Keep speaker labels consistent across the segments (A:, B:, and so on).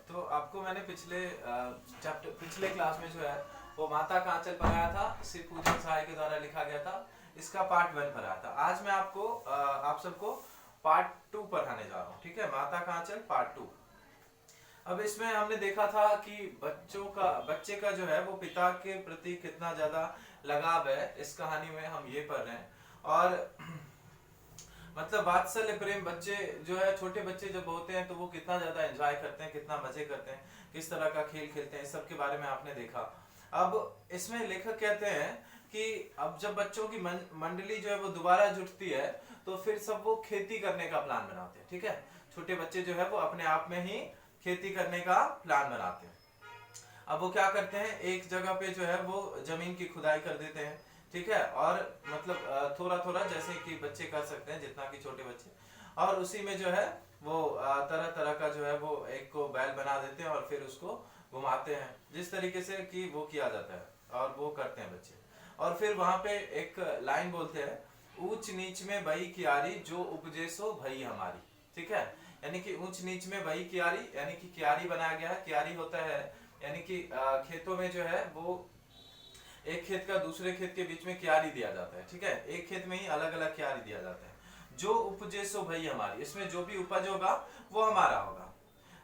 A: तो आपको मैंने पिछले क्लास में जो है वो माता का आंचल पढ़ाया था, शिव पूजन सहाय के द्वारा लिखा गया था। इसका पार्ट 1 पढ़ाया था। आज मैं आपको आप सबको पार्ट 2 पढ़ाने जा रहा हूँ। ठीक है, माता का आंचल पार्ट 2। अब इसमें हमने देखा था कि बच्चे का जो है वो पिता के प्रति कितना ज्यादा लगाव है। इस कहानी में हम ये पढ़ रहे हैं। और मतलब वात्सल्य प्रेम, बच्चे जो है छोटे बच्चे जब होते हैं तो वो कितना ज्यादा एंजॉय करते हैं, कितना मजे करते हैं, किस तरह का खेल खेलते हैं, इस सब के बारे में आपने देखा। अब इसमें लेखक कहते हैं कि अब जब बच्चों की मंडली जो है वो दोबारा जुटती है तो फिर सब वो खेती करने का प्लान बनाते हैं। ठीक है, छोटे बच्चे जो है वो अपने आप में ही खेती करने का प्लान बनाते हैं। अब वो क्या करते हैं, एक जगह पे जो है वो जमीन की खुदाई कर देते हैं। ठीक है, और मतलब थोड़ा थोड़ा जैसे कि बच्चे कर सकते हैं, जितना कि छोटे बच्चे, और उसी में जो है वो तरह तरह का जो है वो एक को बैल बना देते हैं और फिर उसको घुमाते हैं, जिस तरीके से कि वो किया जाता है और वो करते हैं बच्चे। और फिर वहां पे एक लाइन बोलते हैं, ऊंच नीच में भई कियारी, जो उपजे सो भई हमारी। ठीक है, यानी कि ऊंच नीच में भई कियारी, यानी कि कियारी बनाया गया है। कियारी होता है यानी कि खेतों में जो है वो एक खेत का दूसरे खेत के बीच में क्यारी दिया जाता है। ठीक है, एक खेत में ही अलग अलग क्यारी दिया जाता है। जो उपजे सो भई हमारी, इसमें जो भी उपज होगा वो हमारा होगा,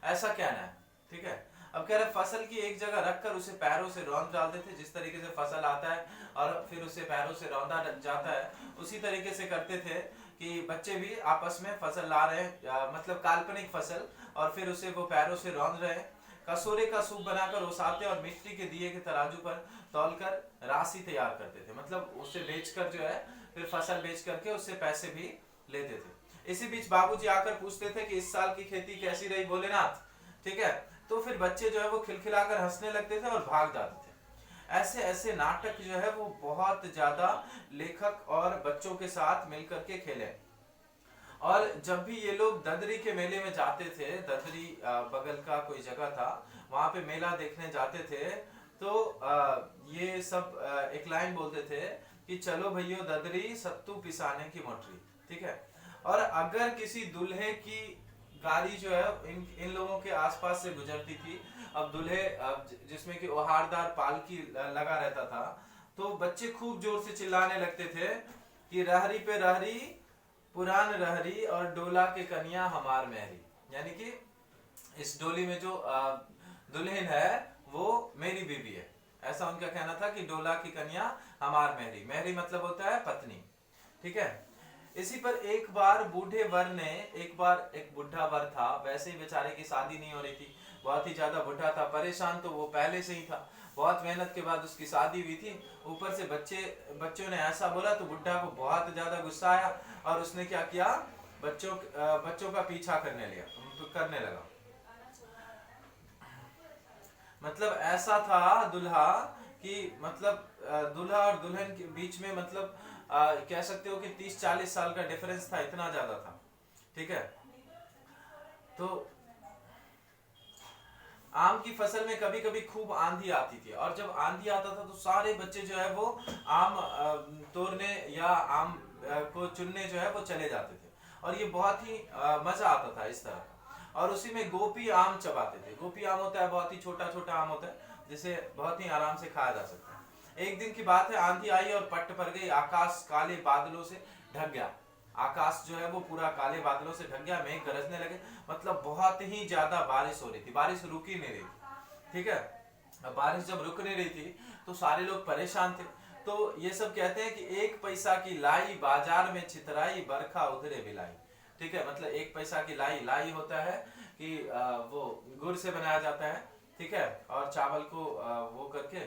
A: ऐसा कहना है। ठीक है, अब कह रहे फसल की एक जगह रखकर उसे पैरों से रौंद डालते थे। जिस तरीके से फसल आता है और फिर उसे पैरों से रौंदा जाता है, उसी तरीके से करते थे कि बच्चे भी आपस में फसल ला रहे हैं, मतलब काल्पनिक फसल, और फिर उसे वो पैरों से रौंद रहे हैं। कसोरे का सूप बनाकर ओसाते और मिट्टी के दिए के तराजू पर तौलकर राशि तैयार करते थे। मतलब उसे बेचकर जो है फिर फसल बेच करके उससे पैसे भी लेते थे। इसी बीच बाबूजी आकर पूछते थे कि इस साल की खेती कैसी रही भोलेनाथ। ठीक है, तो फिर बच्चे जो है वो खिलखिलाकर हंसने लगते थे और भाग जाते थे। ऐसे ऐसे नाटक जो है वो बहुत ज्यादा लेखक और बच्चों के साथ मिलकर के खेले। और जब भी ये लोग ददरी के मेले में जाते थे, ददरी बगल का कोई जगह था, वहां पे मेला देखने जाते थे, तो ये सब एक लाइन बोलते थे कि चलो भैयो ददरी सत्तू पिसाने की मोटरी। ठीक है, और अगर किसी दूल्हे की गाड़ी जो है इन लोगों के आसपास से गुजरती थी, अब दूल्हे जिसमें कि ओहारदार पालकी लगा रहता था, तो बच्चे खूब जोर से चिल्लाने लगते थे कि रहरी पे रहरी पुरान रहरी और डोला के कन्या हमार मेहरी। यानी कि इस डोली में जो दुल्हन है वो मेरी बीबी है, ऐसा उनका कहना था कि डोला की कन्या हमार मेहरी। मेहरी मतलब होता है पत्नी। ठीक है, इसी पर एक बार बूढ़े वर ने, एक बार एक बुढ़ा वर था, वैसे ही बेचारे की शादी नहीं हो रही थी, बहुत ही ज्यादा बुढ़ा था, परेशान तो वो पहले से ही था, बहुत मेहनत के बाद उसकी शादी हुई थी, ऊपर से बच्चों ने ऐसा बोला तो बुढ़ा को बहुत ज्यादा गुस्सा आया और उसने क्या किया, बच्चों का पीछा करने लगा। मतलब ऐसा था दुल्हा कि मतलब दुल्हा और दुल्हन के बीच में मतलब कह सकते हो कि 30-40 साल का डिफरेंस था, इतना ज्यादा था। ठीक है, तो आम की फसल में कभी कभी खूब आंधी आती थी, और जब आंधी आता था तो सारे बच्चे जो है वो आम तोड़ने या आम को चुनने जो है वो चले जाते थे, और ये बहुत ही मजा आता था इस तरह का। और उसी में गोपी आम चबाते थे। गोपी आम होता है बहुत ही छोटा छोटा आम होता है, जिसे बहुत ही आराम से खाया जा सकता है। एक दिन की बात है, आंधी आई और पट्ट पड़ गई, आकाश काले बादलों से ढक गया। आकाश जो है वो पूरा काले बादलों से ढक गया, मेघ गरजने लगे, मतलब बहुत ही ज्यादा बारिश हो रही थी, बारिश रुक ही नहीं रही थी। ठीक है, अब बारिश जब रुक नहीं रही थी तो सारे लोग परेशान थे। तो ये सब कहते हैं कि एक पैसा की लाई बाजार में छितराई, बरखा उधरे बिलाई। ठीक है, मतलब एक पैसा की लाई, लाई होता है कि वो गुड़ से बनाया जाता है। ठीक है, और चावल को वो करके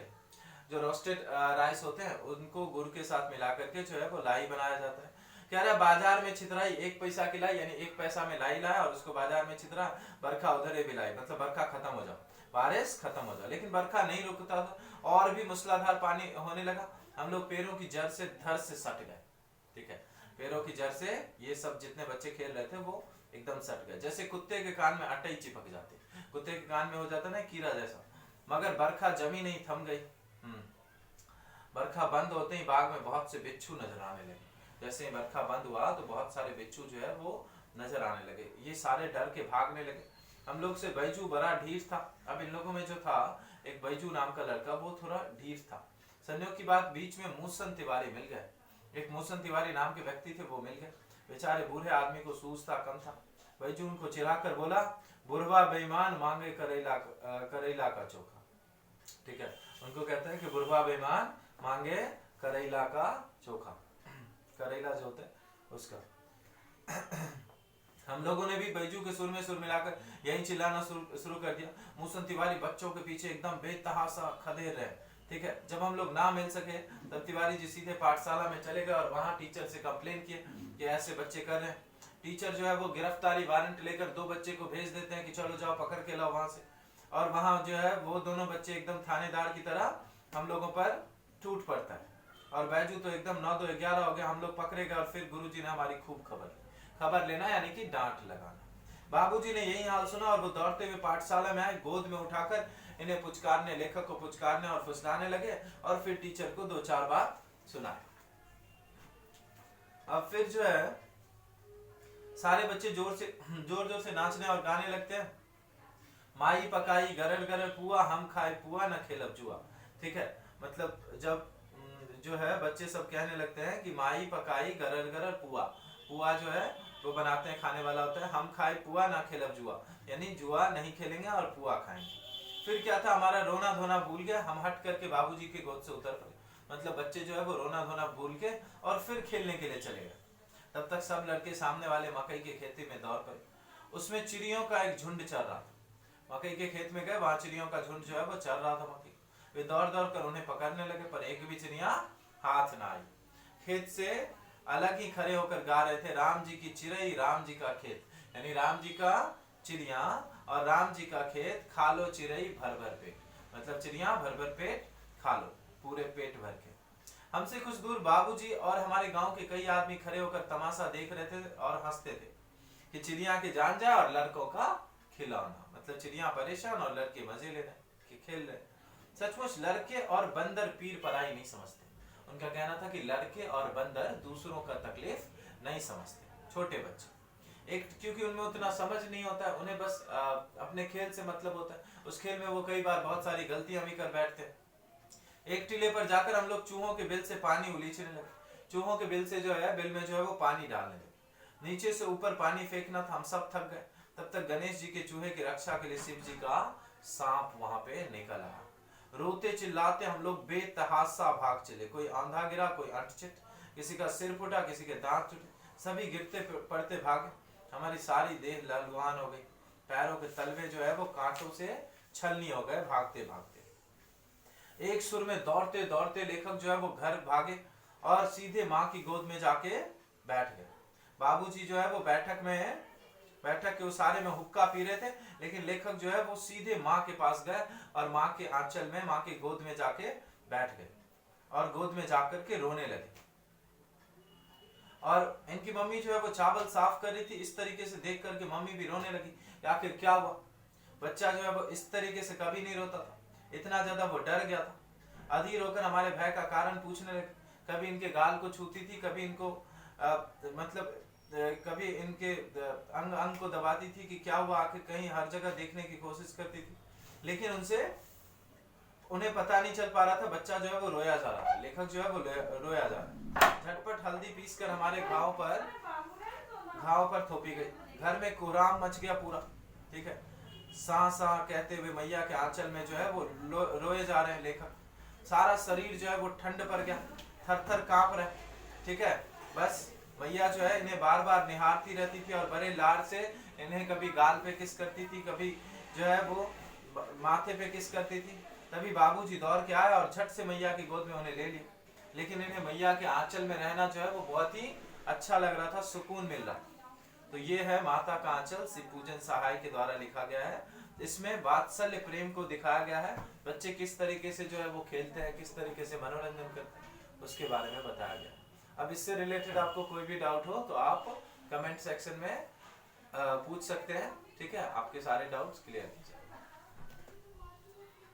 A: जो रोस्टेड राइस होते हैं उनको गुड़ के साथ मिला करके जो है वो लाई बनाया जाता है। कह रहा है बाजार में छितराई, एक पैसा की लाई, यानी एक पैसा में लाई लाया और उसको बाजार में छितरा, बरखा उधर भी लाई, मतलब बरखा खत्म हो जाओ, बारिश खत्म हो जाओ। लेकिन बरखा नहीं रुकता था, और भी मूसलाधार पानी होने लगा। हम लोग पैरों की जड़ से धर से सट गए। ठीक है, पैरों की जड़ से ये सब जितने बच्चे खेल रहे थे वो एकदम सट गए, जैसे कुत्ते के कान में अटई चिपक जाते, कुत्ते के कान में हो जाता ना कीड़ा जैसा। मगर बरखा जमी नहीं, थम गई। बरखा बंद होते ही बाग में बहुत से बिच्छू नजर आने लगे। जैसे ही बरखा बंद हुआ तो बहुत सारे बिच्छू जो है वो नजर आने लगे। ये सारे डर के भागने लगे। हम लोग से बैजू बड़ा ढीठ था। अब इन लोगों में जो था एक बैजू नाम का लड़का, वो थोड़ा ढीठ था। संयोग की बात, बीच में मूसन तिवारी मिल गए। एक मूसन तिवारी नाम के व्यक्ति थे, वो मिल गए। बेचारे बूढ़े आदमी को सूझता कम था। बैजू उनको चिढ़ाकर बोला, बुढ़वा बेईमान मांगे करेला का चोखा। ठीक है, उनको कहते हैं कि बुढ़वा बेईमान मांगे करेला का चोखा। करेला जो होता है उसका। हम लोगों ने भी बैजू के सुर में सुर मिलाकर यही चिल्लाना शुरू कर दिया। मूसन तिवारी बच्चों के पीछे एकदम बेतहाशा खदेड़ रहे। ठीक है, जब हम लोग ना मिल सके तब तिवारी जी सीधे पाठशाला में चले गए और वहां टीचर से कंप्लेन किए कि ऐसे बच्चे कर रहे हैं। टीचर जो है वो गिरफ्तारी वारंट लेकर 2 बच्चे को भेज देते हैं कि चलो जाओ पकड़ के लाओ वहां से। और वहां जो है वो दोनों बच्चे एकदम थानेदार की तरह हम लोगों पर टूट पड़ता है। और बैजू तो एकदम 9-2-11 हो गया। हम लोग पकड़े गए और फिर गुरुजी ने हमारी खूब खबर लेना यानी कि डांट लगाना। बाबूजी ने यही हाल सुना और वो दौड़ते हुए पाठशाला में आए, गोद में उठाकर इन्हें पुचकारने, लेखक को पुचकारने और फुसलाने लगे और फिर टीचर को 2-4 बार सुनाए। अब फिर जो है सारे बच्चे जोर जोर से नाचने और गाने लगते हैं। माई पकाई गरल गरल पुआ, हम खाए पुआ न खेलब जुआ। ठीक है, मतलब जब जो है बच्चे सब कहने लगते हैं कि माई पकाई गरल गरल पुआ, पुआ जो है वो बनाते हैं, खाने वाला होता है। हम खाए पुआ ना खेलब जुआ, यानी जुआ नहीं खेलेंगे और पुआ खाएंगे। फिर क्या था, हमारा रोना धोना भूल गया। हम हट करके बाबूजी के गोद से उतर पड़े। मतलब बच्चे जो है वो रोना धोना भूल के और फिर खेलने के लिए चले गए। तब तक सब लड़के सामने वाले मकई के खेती में दौड़ पड़े। उसमें चिड़ियों का एक झुंड चल रहा था। मकई के खेत में गए, वहां चिड़ियों का झुंड जो है वो चल रहा था मकई। वे दौड़ दौड़ कर उन्हें पकड़ने लगे, पर एक भी चिड़िया हाथ ना आई। खेत से अलग ही खड़े होकर गा रहे थे, राम जी की चिड़ई राम जी का खेत, यानी राम जी का चिड़िया और राम जी का खेत, खा लो चिड़ई भर भर पेट। मतलब चिड़िया भर भर पेट खा लो, पूरे पेट भर के। हमसे कुछ दूर बाबूजी और हमारे गांव के कई आदमी खड़े होकर तमाशा देख रहे थे और हंसते थे कि चिड़िया के जान जाए और लड़कों का खिलौना। मतलब चिड़िया परेशान और लड़के मजे ले रहे कि खेल रहे। सचमुच लड़के और बंदर पीर पराई नहीं समझते। उनका कहना था कि लड़के और बंदर दूसरों का तकलीफ नहीं समझते। छोटे बच्चे एक, क्योंकि उनमें उतना समझ नहीं होता है, उन्हें बस अपने खेल से मतलब होता है। उस खेल में वो कई बार बहुत सारी गलतियां भी कर बैठते हैं। एक टीले पर जाकर हम लोग चूहों के बिल से पानी उलीचने लगे। चूहों के बिल से जो है, बिल में जो है वो पानी डालने लगे। नीचे से ऊपर पानी फेंकना था, हम सब थक गए। तब तक गणेश जी के चूहे की रक्षा के लिए शिव जी का सांप वहां पे निकल आया। रोते चिल्लाते हम लोग बेतहाशा भाग चले। कोई आंधा गिरा, कोई अंटचिट, किसी का सिर फूटा, किसी के दांत टूटे, सभी गिरते पड़ते भागे। हमारी सारी देह लहलुहान हो गई। पैरों के तलवे जो है वो कांटों से छलनी हो गए भागते भागते। एक सुर में दौड़ते दौड़ते लेखक जो है वो घर भागे और सीधे माँ की गोद में जाके बैठ गए। बाबूजी जो है वो बैठक के उसारे में हुक्का पी रहे थे, लेकिन लेखक जो है वो सीधे माँ के पास गए और माँ के आंचल में, माँ की गोद में जाके बैठ गए और गोद में जाकर के रोने लगे। और इनकी मम्मी जो है वो चावल साफ कर रही थी। इस तरीके से देख करके मम्मी भी रोने लगी। आखिर क्या हुआ? बच्चा जो है वो इस तरीके से कभी नहीं रोता था, इतना ज्यादा वो डर गया था। अधीर होकर हमारे भय का कारण पूछने लगे। कभी इनके गाल को छूती थी, कभी इनको कभी इनके अंग को दबाती थी कि क्या हुआ आखिर, कहीं हर जगह देखने की कोशिश करती थी, लेकिन उन्हें पता नहीं चल पा रहा था। बच्चा जो है वो रोया जा रहा था, लेखक जो है वो रोया जा रहा। झटपट हल्दी पीसकर हमारे घाव पर थोपी गई। घर में कोहराम मच गया पूरा। ठीक है, सा सा कहते हुए मैया के आंचल में जो है वो रोए जा रहे हैं लेखक। सारा शरीर जो है वो ठंड पर गया, थर थर कांप रहे। ठीक है, बस मैया जो है इन्हें बार बार निहारती रहती थी और बड़े लाड से इन्हें कभी गाल पे किस करती थी, कभी जो है वो माथे पे किस करती थी। तभी बाबूजी दौड़ के आए और झट से मैया की गोद में उन्हें ले लिया। लेकिन इन्हें मैया के आंचल में रहना जो है वो बहुत ही अच्छा लग रहा था, सुकून मिल रहा। तो ये है माता का आंचल, शिव पूजन सहाय के द्वारा लिखा गया है। इसमें वात्सल्य प्रेम को दिखाया गया है। बच्चे किस तरीके से जो है वो खेलते हैं, किस तरीके से मनोरंजन करते हैं, उसके बारे में बताया गया। अब इससे रिलेटेड आपको कोई भी डाउट हो तो आप कमेंट सेक्शन में पूछ सकते हैं। ठीक है, आपके सारे डाउट्स क्लियर कीजिए।